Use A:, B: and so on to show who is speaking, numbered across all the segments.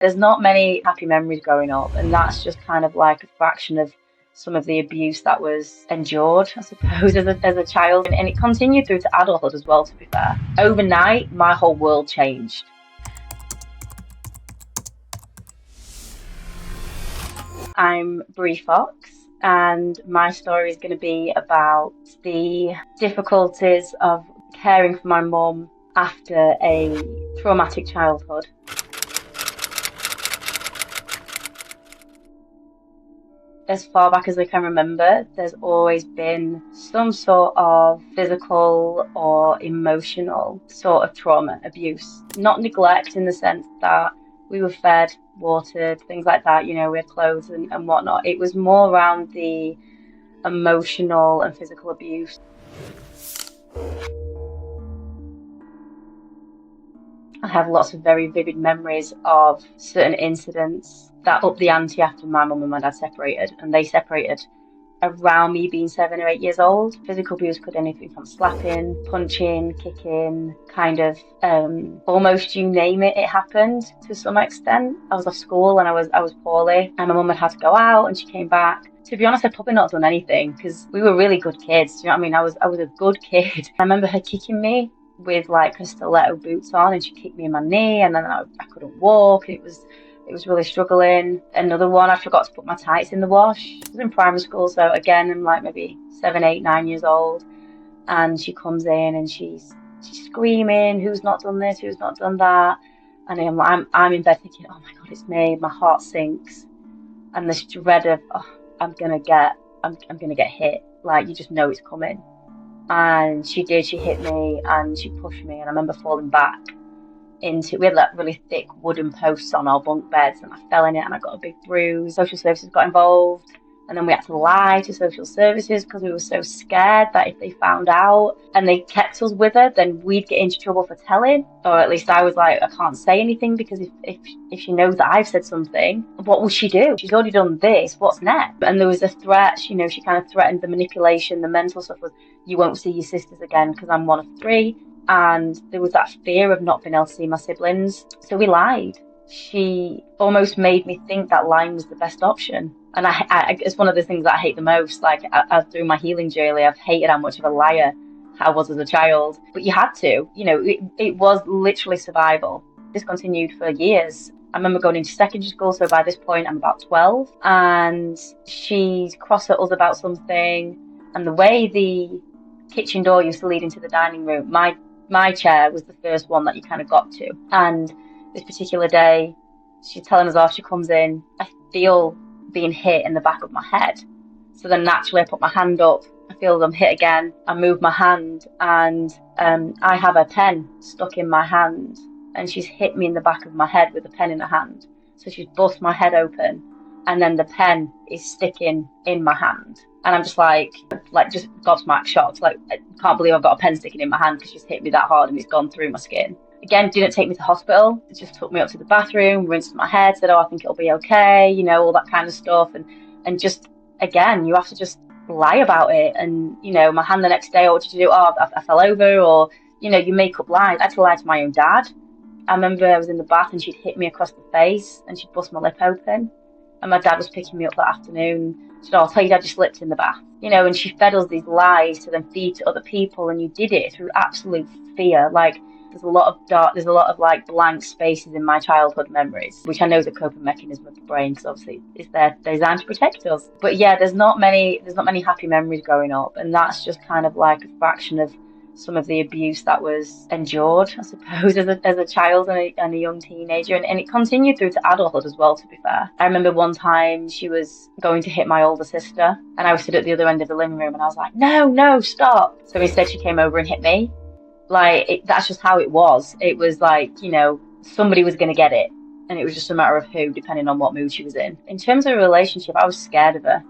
A: There's not many happy memories growing up, and that's just kind of like a fraction of some of the abuse that was endured, I suppose, as a child. And it continued through to adulthood as well, to be fair. Overnight, my whole world changed. I'm Bree Fox, and my story is going to be about the difficulties of caring for my mum after a traumatic childhood. As far back as I can remember, there's always been some sort of physical or emotional sort of trauma, abuse. Not neglect in the sense that we were fed, watered, things like that, we had clothes and whatnot. It was more around the emotional and physical abuse. I have lots of very vivid memories of certain incidents that upped the ante after my mum and my dad separated, and they separated around me being 7 or 8 years old. Physical abuse could anything from slapping, punching, kicking, kind of almost you name it, it happened to some extent. I was off school and I was poorly, and my mum had to go out, and she came back. To be honest, I'd probably not done anything because we were really good kids. Do you know what I mean? I was a good kid. I remember her kicking me with like her stiletto boots on, and she kicked me in my knee, and then I couldn't walk. It was really struggling. Another one, I forgot to put my tights in the wash. I was in primary school, so again, I'm like maybe 7, 8, 9 years old, and she comes in and she's screaming, "Who's not done this? Who's not done that?" And I'm in bed thinking, "Oh my God, it's me." My heart sinks, and this dread of, "Oh, I'm gonna get hit." Like, you just know it's coming. And she did. She hit me and she pushed me, and I remember falling back we had like really thick wooden posts on our bunk beds, and I fell in it and I got a big bruise. Social services got involved, and then we had to lie to social services because we were so scared that if they found out and they kept us with her, then we'd get into trouble for telling. Or at least I was like, I can't say anything because if she knows that I've said something, what will she do? She's already done this, what's next? And there was a threat, she kind of threatened the manipulation, the mental stuff was, "You won't see your sisters again," because I'm one of 3. And there was that fear of not being able to see my siblings. So we lied. She almost made me think that lying was the best option. And it's one of the things that I hate the most. Like, through my healing journey, I've hated how much of a liar I was as a child. But you had to. It was literally survival. This continued for years. I remember going into secondary school, so by this point I'm about 12. And she's cross at us about something. And the way the kitchen door used to lead into the dining room, my chair was the first one that you kind of got to. And this particular day, she's telling us off, she comes in, I feel being hit in the back of my head. So then naturally I put my hand up, I feel them hit again, I move my hand, and I have a pen stuck in my hand, and she's hit me in the back of my head with a pen in her hand. So she's bust my head open, and then the pen is sticking in my hand. And I'm just like just gobsmacked, shocked. Like, I can't believe I've got a pen sticking in my hand because she's hit me that hard and it's gone through my skin. Again, didn't take me to hospital. It just took me up to the bathroom, rinsed my head, said, "Oh, I think it'll be okay," all that kind of stuff. And just, again, you have to just lie about it. And, my hand the next day, what did you do? "Oh, I fell over," or, you make up lies. I had to lie to my own dad. I remember I was in the bath and she'd hit me across the face and she'd bust my lip open. And my dad was picking me up that afternoon. She said, "Oh, I'll tell you, Dad, you slipped in the bath." And she fed us these lies to then feed to other people, and you did it through absolute fear. Like, there's a lot of like blank spaces in my childhood memories, which I know is a coping mechanism of the brain, because obviously it's there designed to protect us. But yeah, there's not many happy memories growing up, and that's just kind of like a fraction of some of the abuse that was endured, I suppose, as a child and a young teenager, and it continued through to adulthood as well, to be fair. I remember one time she was going to hit my older sister, and I was stood at the other end of the living room, and I was like, "No, stop." So instead she came over and hit me. Like, that's just how it was. It was like, somebody was going to get it, and it was just a matter of who, depending on what mood she was in. In terms of a relationship, I was scared of her.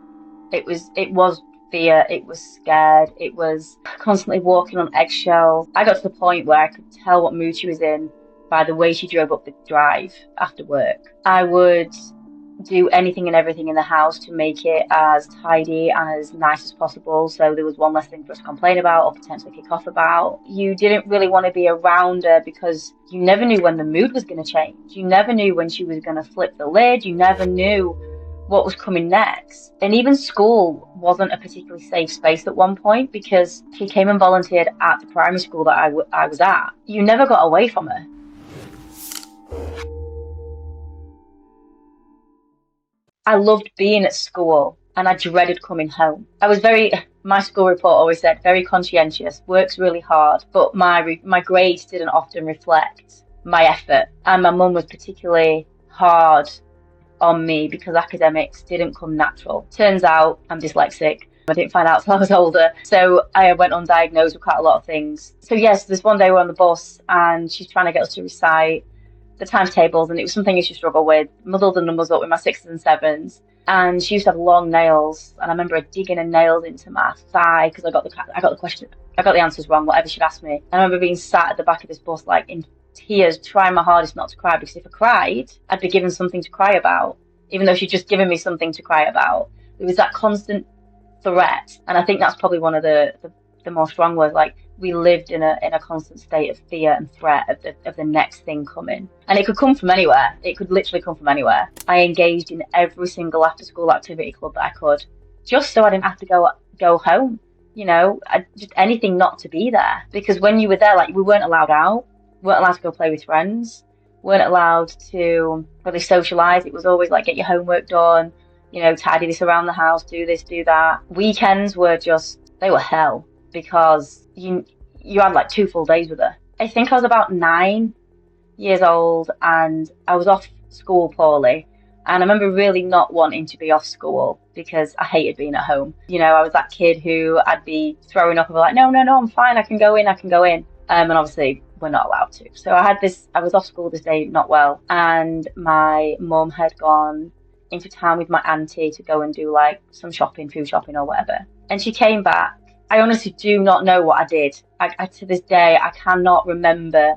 A: It was fear, it was scared, it was constantly walking on eggshells. I got to the point where I could tell what mood she was in by the way she drove up the drive after work. I would do anything and everything in the house to make it as tidy and as nice as possible, so there was one less thing for us to complain about or potentially kick off about. You didn't really want to be around her because you never knew when the mood was going to change. You never knew when she was going to flip the lid. You never knew what was coming next. And even school wasn't a particularly safe space at one point because she came and volunteered at the primary school that I was at. You never got away from her. I loved being at school and I dreaded coming home. My school report always said, very conscientious, works really hard, but my grades didn't often reflect my effort. And my mum was particularly hard on me because academics didn't come natural. Turns out I'm dyslexic. I didn't find out till I was older. So I went undiagnosed with quite a lot of things. So yes, this one day we're on the bus and she's trying to get us to recite the times tables, and it was something I used to struggle with. Muddled the numbers up with my 6s and 7s. And she used to have long nails, and I remember her digging her nails into my thigh because I got the answers wrong, whatever she'd asked me. And I remember being sat at the back of this bus, like in tears, trying my hardest not to cry, because if I cried, I'd be given something to cry about, even though she'd just given me something to cry about. It was that constant threat, and I think that's probably one of the more strong words. Like, we lived in a constant state of fear and threat of the next thing coming, and it could come from anywhere. It could literally come from anywhere. I engaged in every single after school activity club that I could, just so I didn't have to go home. Just anything not to be there, because when you were there, like, we weren't allowed out, weren't allowed to go play with friends, weren't allowed to really socialise. It was always like, get your homework done, tidy this around the house, do this, do that. Weekends were they were hell, because you had like 2 full days with her. I think I was about 9 years old and I was off school poorly. And I remember really not wanting to be off school because I hated being at home. I was that kid who I'd be throwing up and be like, no, I'm fine, I can go in. And obviously we're not allowed to. So I was off school this day, not well. And my mum had gone into town with my auntie to go and do like some shopping, food shopping or whatever. And she came back. I honestly do not know what I did. I to this day, I cannot remember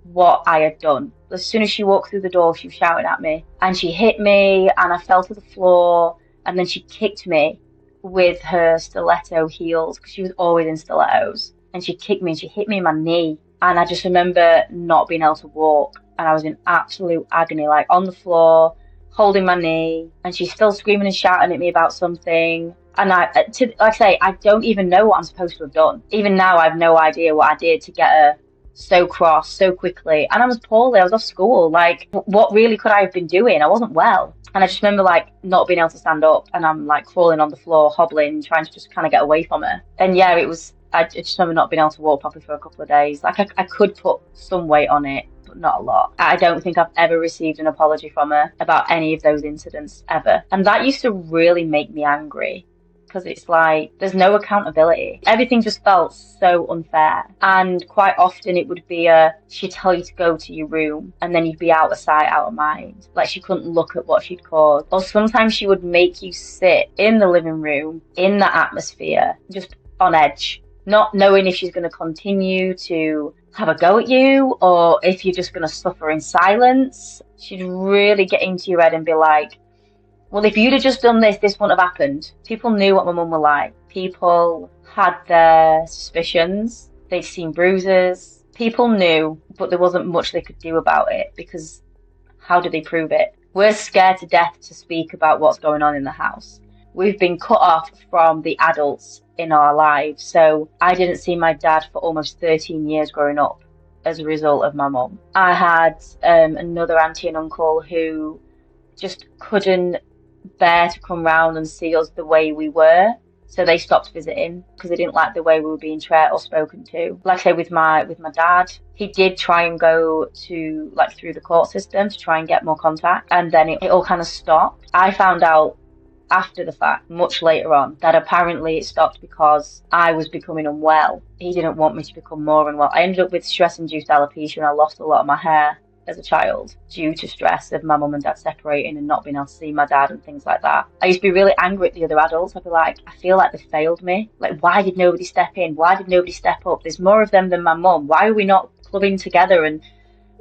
A: what I had done. As soon as she walked through the door, she was shouting at me and she hit me and I fell to the floor, and then she kicked me with her stiletto heels, because she was always in stilettos, and she kicked me and she hit me in my knee. And I just remember not being able to walk, and I was in absolute agony, like on the floor, holding my knee, and she's still screaming and shouting at me about something. And like I say, I don't even know what I'm supposed to have done. Even now, I have no idea what I did to get her so cross so quickly. And I was poorly. I was off school. Like, what really could I have been doing? I wasn't well. And I just remember like not being able to stand up, and I'm like crawling on the floor, hobbling, trying to just kind of get away from her. And yeah, I just remember not being able to walk properly for a couple of days. Like, I could put some weight on it, but not a lot. I don't think I've ever received an apology from her about any of those incidents ever. And that used to really make me angry, because it's like there's no accountability. Everything just felt so unfair. And quite often it would be she'd tell you to go to your room, and then you'd be out of sight, out of mind. Like, she couldn't look at what she'd caused. Or sometimes she would make you sit in the living room in that atmosphere, just on edge, not knowing if she's going to continue to have a go at you or if you're just going to suffer in silence. She'd really get into your head and be like, well, if you'd have just done this, this wouldn't have happened. People knew what my mum was like. People had their suspicions. They'd seen bruises. People knew, but there wasn't much they could do about it, because how did they prove it? We're scared to death to speak about what's going on in the house. We've been cut off from the adults in our lives. So I didn't see my dad for almost 13 years growing up as a result of my mum. I had another auntie and uncle who just couldn't bear to come round and see us the way we were. So they stopped visiting because they didn't like the way we were being treated or spoken to. Like I say, with my dad, he did try and go to through the court system to try and get more contact, and then it all kind of stopped. I found out after the fact, much later on, that apparently it stopped because I was becoming unwell. He didn't want me to become more unwell. I ended up with stress-induced alopecia, and I lost a lot of my hair as a child due to stress of my mum and dad separating and not being able to see my dad and things like that. I used to be really angry at the other adults. I'd be like, I feel like they failed me. Like, why did nobody step in? Why did nobody step up? There's more of them than my mum. Why are we not clubbing together and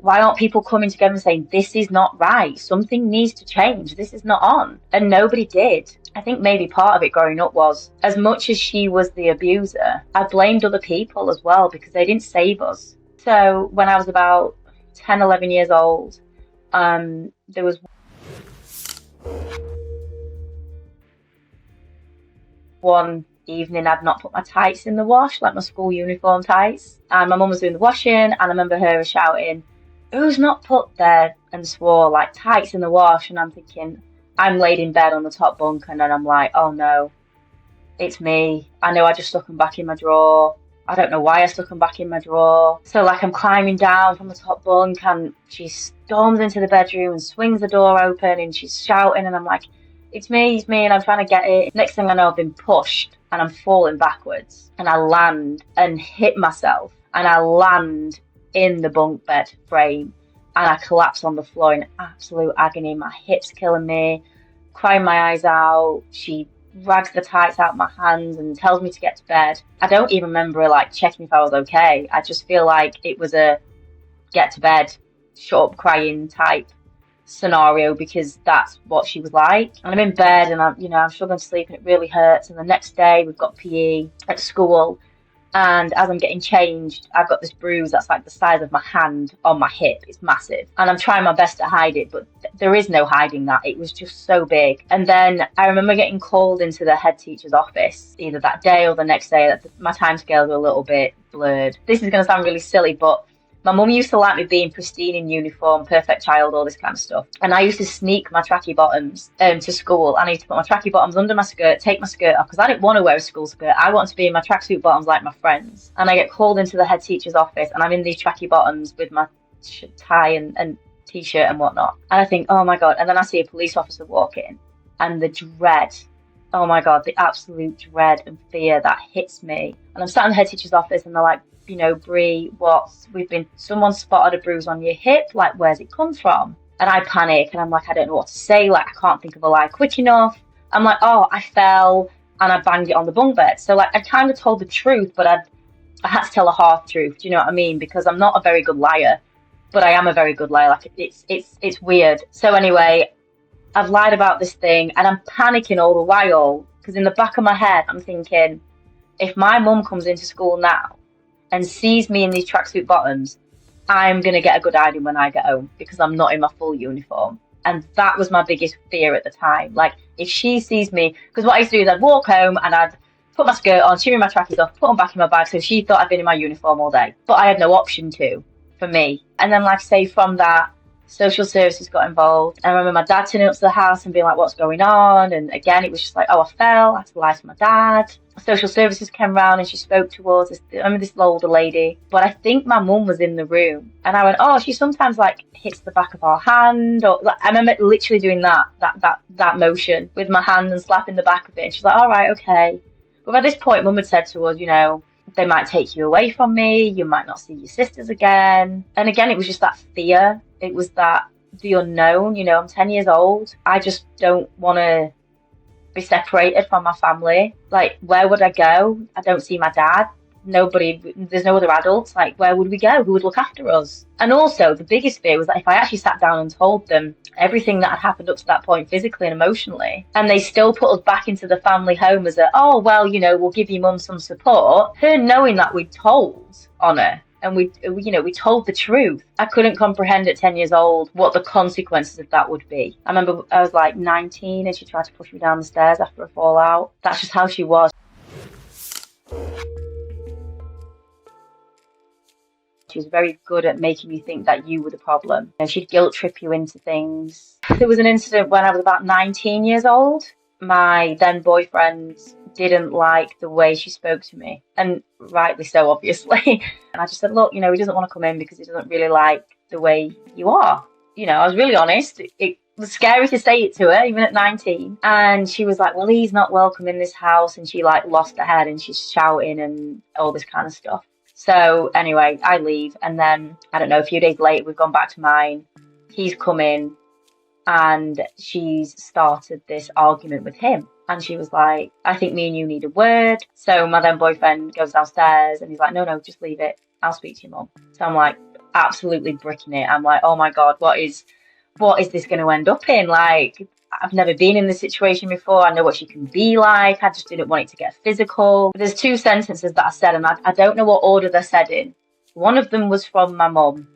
A: Why aren't people coming together and saying, this is not right, something needs to change, this is not on? And nobody did. I think maybe part of it growing up was, as much as she was the abuser, I blamed other people as well because they didn't save us. So when I was about 10, 11 years old, there was one evening I'd not put my tights in the wash, like my school uniform tights, and my mum was doing the washing, and I remember her shouting, "Who's not put there?" and swore like tights in the wash. And I'm thinking, I'm laid in bed on the top bunk, and then I'm like, oh no, it's me. I know I just stuck them back in my drawer. I don't know why I stuck them back in my drawer. So like I'm climbing down from the top bunk, and she storms into the bedroom and swings the door open, and she's shouting, and I'm like, it's me, and I'm trying to get it. Next thing I know, I've been pushed and I'm falling backwards, and I land and hit myself, and I land in the bunk bed frame, and I collapse on the floor in absolute agony. My hips killing me, crying my eyes out. She drags the tights out of my hands and tells me to get to bed. I don't even remember her like checking if I was okay. I just feel like it was a get to bed, shut up crying type scenario, because that's what she was like. And I'm in bed, and I'm struggling to sleep, and it really hurts. And the next day we've got PE at school, and as I'm getting changed, I've got this bruise that's like the size of my hand on my hip. It's massive. And I'm trying my best to hide it, but there is no hiding that. It was just so big. And then I remember getting called into the head teacher's office either that day or the next day. My timescales were a little bit blurred. This is going to sound really silly, but my mum used to like me being pristine in uniform, perfect child, all this kind of stuff. And I used to sneak my tracky bottoms to school. And I used to put my tracky bottoms under my skirt, take my skirt off, because I didn't want to wear a school skirt. I wanted to be in my tracksuit bottoms like my friends. And I get called into the head teacher's office, and I'm in these tracky bottoms with my tie and t-shirt and whatnot. And I think, oh my God. And then I see a police officer walk in, and the dread, oh my God, the absolute dread and fear that hits me. And I'm sat in the head teacher's office, and they're like, Bree, someone spotted a bruise on your hip, like, where's it come from? And I panic, and I'm like, I don't know what to say, like, I can't think of a lie quick enough. I'm like, oh, I fell and I banged it on the bunk bed. So like I kind of told the truth, but I had to tell a half truth. Do you know what I mean? Because I'm not a very good liar, but I am a very good liar. Like it's weird. So anyway, I've lied about this thing, and I'm panicking all the while, because in the back of my head I'm thinking, if my mum comes into school now and sees me in these tracksuit bottoms, I'm going to get a good hiding when I get home, because I'm not in my full uniform. And that was my biggest fear at the time. Like, if she sees me, because what I used to do is I'd walk home and I'd put my skirt on, shimmy my trackies off, put them back in my bag, so she thought I'd been in my uniform all day. But I had no option to, for me. And then, like I say, from that, social services got involved. I remember my dad turning up to the house and being like, what's going on? And again, it was just like, oh, I fell. I had to lie to my dad. Social services came round and she spoke to us. I remember this older lady, but I think my mum was in the room. And I went, oh, she sometimes like hits the back of her hand. Or like, I remember literally doing that motion with my hand and slapping the back of it. And she's like, all right, okay. But by this point, mum had said to us, they might take you away from me. You might not see your sisters again. And again, it was just that fear. It was the unknown. I'm 10 years old. I just don't want to be separated from my family. Like, where would I go? I don't see my dad. There's no other adults. Like, where would we go? Who would look after us? And also, the biggest fear was that if I actually sat down and told them everything that had happened up to that point, physically and emotionally, and they still put us back into the family home as we'll give your mum some support, her knowing that we'd told on her, and we told the truth. I couldn't comprehend at 10 years old what the consequences of that would be. I remember I was like 19 and she tried to push me down the stairs after a fallout. That's just how she was. She was very good at making you think that you were the problem. And she'd guilt trip you into things. There was an incident when I was about 19 years old. My then boyfriend didn't like the way she spoke to me, and rightly so, obviously. And I just said, look, he doesn't want to come in because he doesn't really like the way you are. I was really honest. It was scary to say it to her, even at 19. And she was like, well, he's not welcome in this house. And she like lost her head and she's shouting and all this kind of stuff. So anyway, I leave. And then, I don't know, a few days later, we've gone back to mine. He's come in and she's started this argument with him. And she was like, I think me and you need a word. So my then boyfriend goes downstairs and he's like, no, just leave it. I'll speak to your mum. So I'm like, absolutely bricking it. I'm like, oh my God, what is this going to end up in? Like, I've never been in this situation before. I know what she can be like. I just didn't want it to get physical. There's two sentences that I said, and I don't know what order they're said in. One of them was from my mum,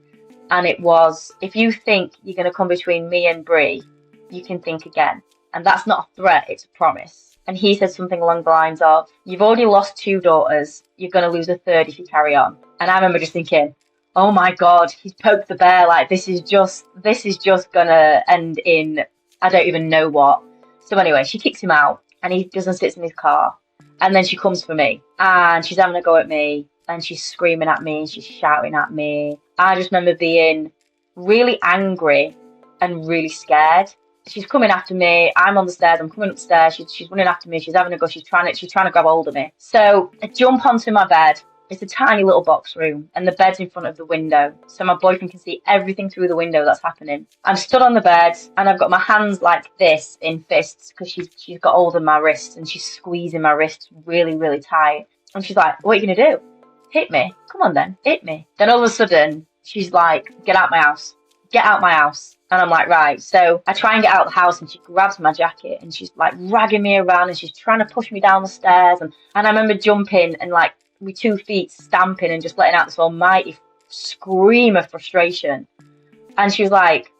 A: and it was, if you think you're going to come between me and Bree, you can think again. And that's not a threat, it's a promise. And he said something along the lines of, you've already lost 2 daughters, you're going to lose a third if you carry on. And I remember just thinking, oh my God, he's poked the bear. Like, this is just gonna end in, I don't even know what. So anyway, she kicks him out and he goes and sits in his car. And then she comes for me and she's having a go at me and she's screaming at me and she's shouting at me. I just remember being really angry and really scared. She's coming after me. I'm on the stairs. I'm coming upstairs. She's running after me. She's having a go. She's trying to grab hold of me. So I jump onto my bed. It's a tiny little box room and the bed's in front of the window. So my boyfriend can see everything through the window that's happening. I'm stood on the bed and I've got my hands like this in fists because she's got hold of my wrists and she's squeezing my wrists really, really tight. And she's like, what are you going to do? Hit me. Come on then, hit me. Then all of a sudden, she's like, get out my house. Get out my house. And I'm like, right. So I try and get out of the house and she grabs my jacket and she's like dragging me around and she's trying to push me down the stairs. And I remember jumping and like with 2 feet stamping and just letting out this almighty scream of frustration. And she was like,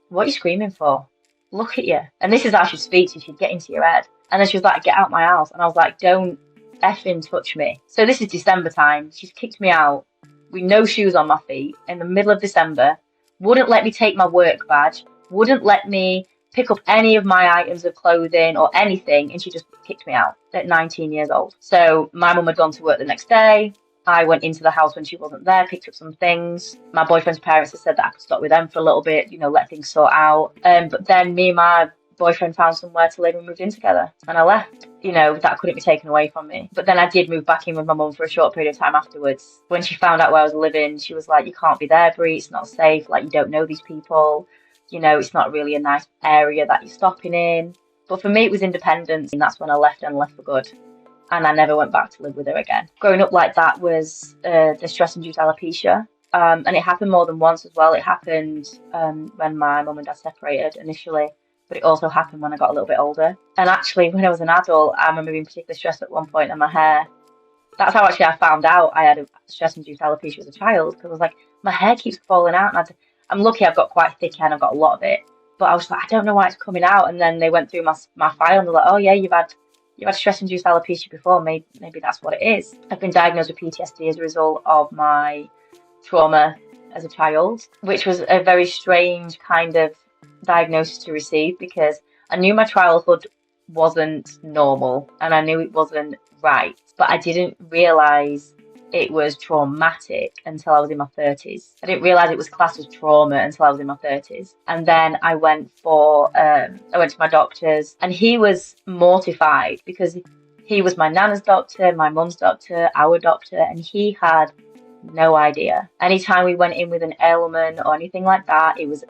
A: what are you screaming for? Look at you. And this is how she speaks. She'd get into your head. And then she was like, get out my house. And I was like, don't effing touch me. So this is December time. She's kicked me out with no shoes on my feet in the middle of December. Wouldn't let me take my work badge, wouldn't let me pick up any of my items of clothing or anything, and she just kicked me out at 19 years old. So my mum had gone to work the next day. I went into the house when she wasn't there, picked up some things. My boyfriend's parents had said that I could stop with them for a little bit, let things sort out. But then me and my boyfriend found somewhere to live and moved in together, and I left. That couldn't be taken away from me. But then I did move back in with my mum for a short period of time afterwards. When she found out where I was living, she was like, you can't be there, Bree, it's not safe, like you don't know these people, it's not really a nice area that you're stopping in. But for me it was independence, and that's when I left and left for good. And I never went back to live with her again. Growing up like that was the stress-induced alopecia. And it happened more than once as well. It happened when my mum and dad separated initially. But it also happened when I got a little bit older. And actually, when I was an adult, I remember being particularly stressed at one point in my hair. That's how actually I found out I had a stress-induced alopecia as a child, because I was like, my hair keeps falling out. And I'm lucky I've got quite thick hair and I've got a lot of it. But I was like, I don't know why it's coming out. And then they went through my file and they're like, oh yeah, you've had stress-induced alopecia before. Maybe that's what it is. I've been diagnosed with PTSD as a result of my trauma as a child, which was a very strange kind of diagnosis to receive, because I knew my childhood wasn't normal and I knew it wasn't right, but I didn't realise it was traumatic until I was in my 30s. I didn't realise it was classed as trauma until I was in my 30s. And then I went to my doctor's, and he was mortified because he was my nana's doctor, my mum's doctor, our doctor, and he had no idea. Anytime we went in with an ailment or anything like that, it was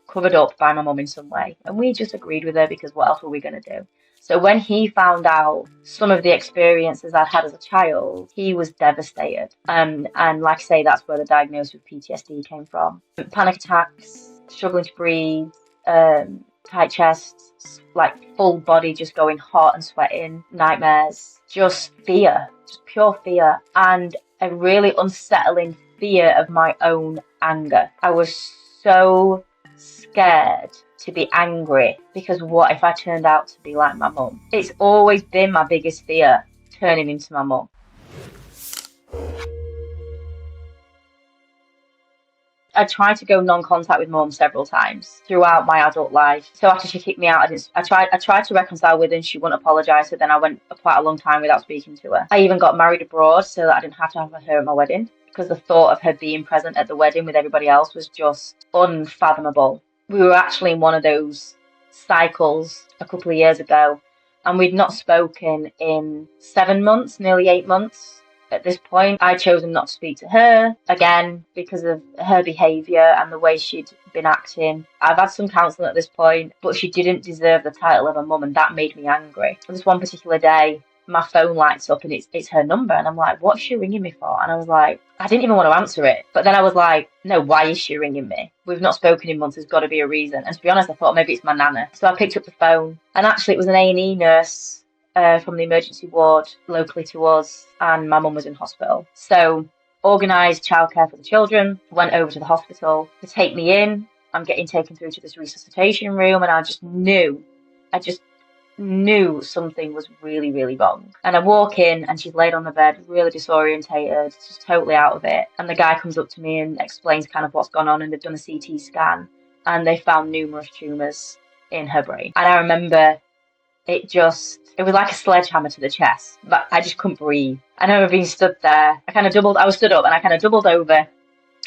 A: covered up by my mum in some way, and we just agreed with her because what else were we going to do? So when he found out some of the experiences I'd had as a child, he was devastated. And like I say, that's where the diagnosis with PTSD came from. Panic attacks, struggling to breathe, tight chest, like full body just going hot and sweating, nightmares, just fear, just pure fear, and a really unsettling fear of my own anger. I was so scared to be angry, because what if I turned out to be like my mum? It's always been my biggest fear, turning into my mum. I tried to go non-contact with mum several times throughout my adult life. So after she kicked me out, I tried to reconcile with her and she wouldn't apologise, so then I went quite a long time without speaking to her. I even got married abroad so that I didn't have to have her at my wedding, because the thought of her being present at the wedding with everybody else was just unfathomable. We were actually in one of those cycles a couple of years ago, and we'd not spoken in 7 months, nearly 8 months. At this point, I'd chosen not to speak to her again because of her behaviour and the way she'd been acting. I've had some counselling at this point, but she didn't deserve the title of a mum, and that made me angry. This one particular day, my phone lights up and it's her number. And I'm like, what's she ringing me for? And I was like, I didn't even want to answer it. But then I was like, no, why is she ringing me? We've not spoken in months. There's got to be a reason. And to be honest, I thought maybe it's my nana. So I picked up the phone, and actually it was an A&E nurse from the emergency ward locally to us, and my mum was in hospital. So organised childcare for the children, went over to the hospital to take me in. I'm getting taken through to this resuscitation room, and I just knew something was really, really wrong. And I walk in and she's laid on the bed, really disorientated, just totally out of it. And the guy comes up to me and explains kind of what's gone on, and they've done a CT scan and they found numerous tumours in her brain. And I remember it was like a sledgehammer to the chest, but I just couldn't breathe. I remember being stood there. I was stood up and I kind of doubled over,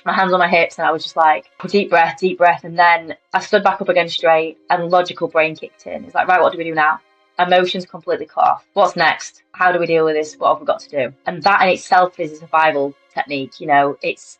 A: my hands on my hips, and I was just like, deep breath. And then I stood back up again straight, and logical brain kicked in. It's like, right, what do we do now? Emotions completely cut off. What's next? How do we deal with this? What have we got to do? And that in itself is a survival technique. You know, it's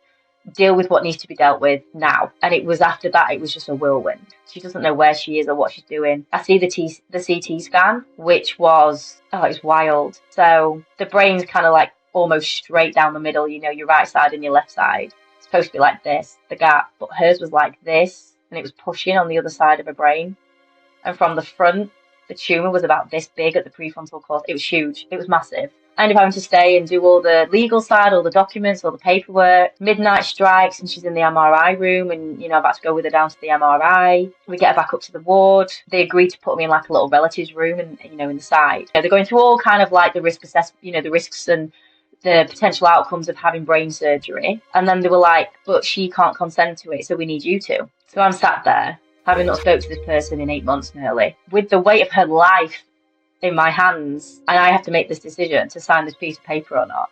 A: deal with what needs to be dealt with now. And it was after that, it was just a whirlwind. She doesn't know where she is or what she's doing. I see the CT scan, which was, it was wild. So the brain's kind of like almost straight down the middle, you know, your right side and your left side. Supposed to be like this, the gap, but hers was like this, and it was pushing on the other side of her brain. And from the front, the tumour was about this big at the prefrontal cortex. It was huge. It was massive. I ended up having to stay and do all the legal side, all the documents, all the paperwork. Midnight strikes, and she's in the MRI room, and, you know, I've had to go with her down to the MRI. We get her back up to the ward. They agreed to put me in like a little relatives room, and, you know, in the side. They're going through all kind of like the risk assessment, you know, the risks and the potential outcomes of having brain surgery. And then they were like, but she can't consent to it, so we need you to. So I'm sat there, having not spoken to this person in 8 months nearly, with the weight of her life in my hands, and I have to make this decision to sign this piece of paper or not,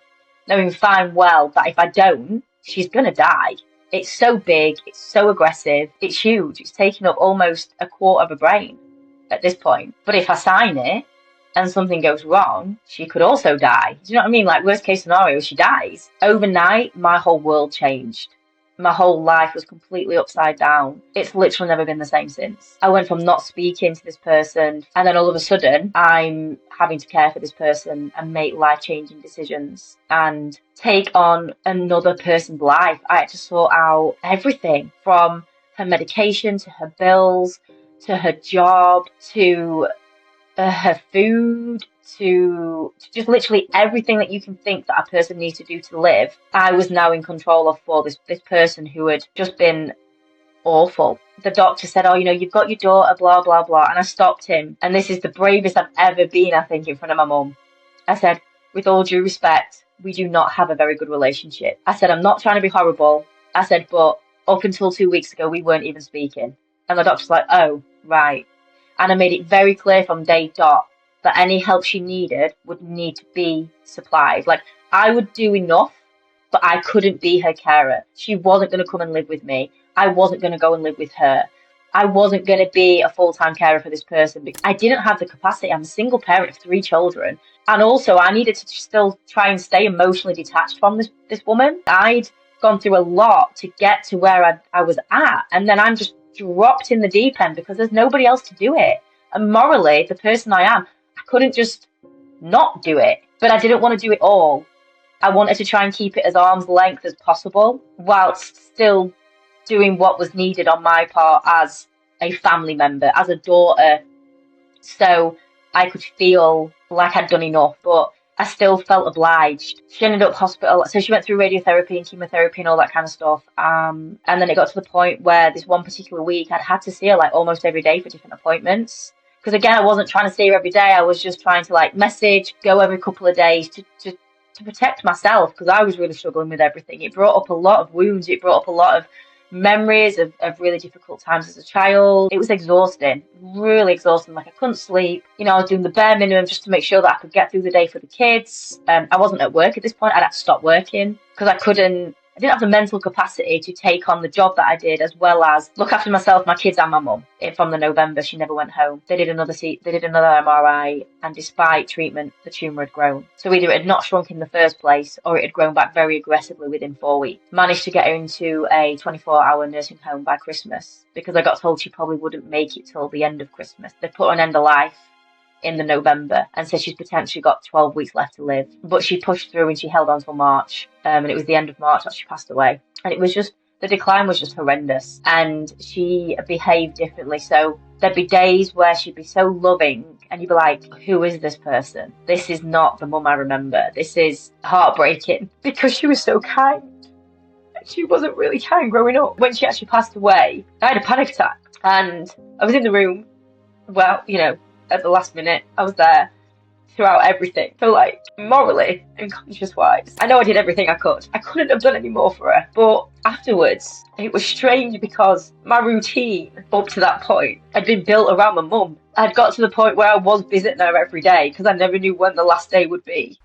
A: knowing fine well that if I don't, she's going to die. It's so big, it's so aggressive, it's huge, it's taking up almost a quarter of a brain at this point. But if I sign it, and something goes wrong, she could also die. Do you know what I mean? Like, worst case scenario, she dies. Overnight, my whole world changed. My whole life was completely upside down. It's literally never been the same since. I went from not speaking to this person, and then all of a sudden, I'm having to care for this person and make life-changing decisions and take on another person's life. I had to sort out everything, from her medication to her bills to her job to her food, to just literally everything that you can think that a person needs to do to live. I was now in control of for this person who had just been awful. The doctor said, oh, you know, you've got your daughter, blah, blah, blah. And I stopped him. And this is the bravest I've ever been, I think, in front of my mum. I said, with all due respect, we do not have a very good relationship. I said, I'm not trying to be horrible. I said, but up until 2 weeks ago, we weren't even speaking. And the doctor's like, oh, right. And I made it very clear from day dot that any help she needed would need to be supplied. Like, I would do enough, but I couldn't be her carer. She wasn't going to come and live with me. I wasn't going to go and live with her. I wasn't going to be a full-time carer for this person because I didn't have the capacity. I'm a single parent of 3 children. And also, I needed to still try and stay emotionally detached from this woman. I'd gone through a lot to get to where I was at. And then I'm just dropped in the deep end because there's nobody else to do it. And morally, the person I am, I couldn't just not do it. But I didn't want to do it all. I wanted to try and keep it as arm's length as possible, whilst still doing what was needed on my part as a family member, as a daughter. So I could feel like I'd done enough, but I still felt obliged. She ended up hospital, so she went through radiotherapy and chemotherapy and all that kind of stuff. And then it got to the point where this one particular week I'd had to see her like almost every day for different appointments. Because again, I wasn't trying to see her every day. I was just trying to like message, go every couple of days to protect myself, because I was really struggling with everything. It brought up a lot of wounds. It brought up a lot of memories of really difficult times as a child. It was exhausting, really exhausting. Like, I couldn't sleep. You know, I was doing the bare minimum just to make sure that I could get through the day for the kids. I wasn't at work at this point. I'd had to stop working because I didn't have the mental capacity to take on the job that I did, as well as look after myself, my kids, and my mum. From the November, she never went home. They did another MRI, and despite treatment, the tumour had grown. So either it had not shrunk in the first place, or it had grown back very aggressively within 4 weeks. Managed to get her into a 24-hour nursing home by Christmas, because I got told she probably wouldn't make it till the end of Christmas. They put an end of life in the November and said she's potentially got 12 weeks left to live. But she pushed through and she held on till March. And it was the end of March that she passed away. And it was just, the decline was just horrendous. And she behaved differently. So there'd be days where she'd be so loving and you'd be like, who is this person? This is not the mum I remember. This is heartbreaking, because she was so kind. She wasn't really kind growing up. When she actually passed away, I had a panic attack. And I was in the room, well, you know, at the last minute. I was there throughout everything. So, like, morally and conscious-wise, I know I did everything I could. I couldn't have done any more for her. But afterwards, it was strange because my routine up to that point had been built around my mum. I'd got to the point where I was visiting her every day because I never knew when the last day would be.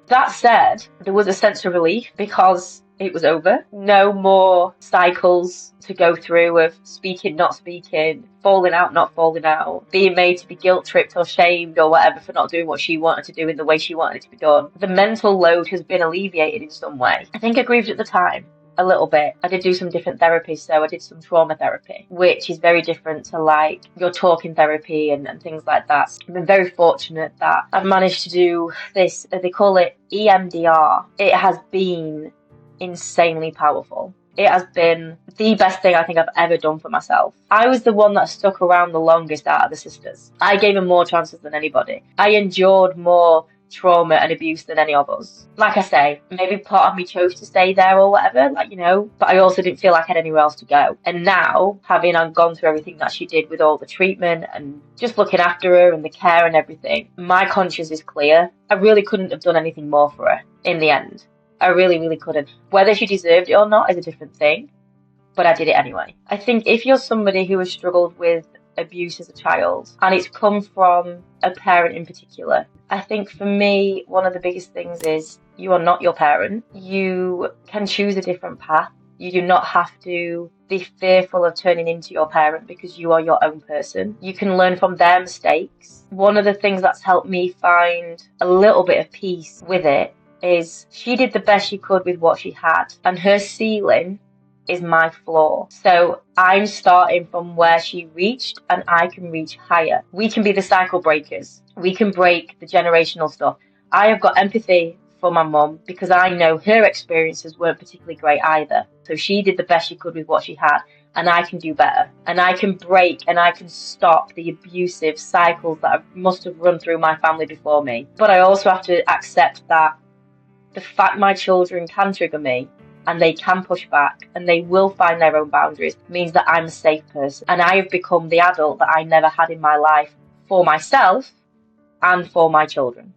A: That said, there was a sense of relief because it was over. No more cycles to go through of speaking, not speaking, falling out, not falling out, being made to be guilt-tripped or shamed or whatever for not doing what she wanted to do in the way she wanted it to be done. The mental load has been alleviated in some way. I think I grieved at the time a little bit. I did do some different therapies, so I did some trauma therapy, which is very different to like your talking therapy and things like that. I've been very fortunate that I've managed to do this, they call it EMDR. It has been insanely powerful. It has been the best thing I think I've ever done for myself. I was the one that stuck around the longest out of the sisters. I gave them more chances than anybody. I endured more trauma and abuse than any of us. Like I say, maybe part of me chose to stay there or whatever, like, you know, but I also didn't feel like I had anywhere else to go. And now, having gone through everything that she did with all the treatment and just looking after her and the care and everything, my conscience is clear. I really couldn't have done anything more for her in the end. I really, really couldn't. Whether she deserved it or not is a different thing, but I did it anyway. I think if you're somebody who has struggled with abuse as a child, and it's come from a parent in particular, I think for me, one of the biggest things is you are not your parent. You can choose a different path. You do not have to be fearful of turning into your parent because you are your own person. You can learn from their mistakes. One of the things that's helped me find a little bit of peace with it is she did the best she could with what she had, and her ceiling is my floor. So I'm starting from where she reached and I can reach higher. We can be the cycle breakers. We can break the generational stuff. I have got empathy for my mum because I know her experiences weren't particularly great either. So she did the best she could with what she had, and I can do better. And I can break and I can stop the abusive cycles that must have run through my family before me. But I also have to accept that the fact my children can trigger me and they can push back and they will find their own boundaries means that I'm a safe person, and I have become the adult that I never had in my life for myself and for my children.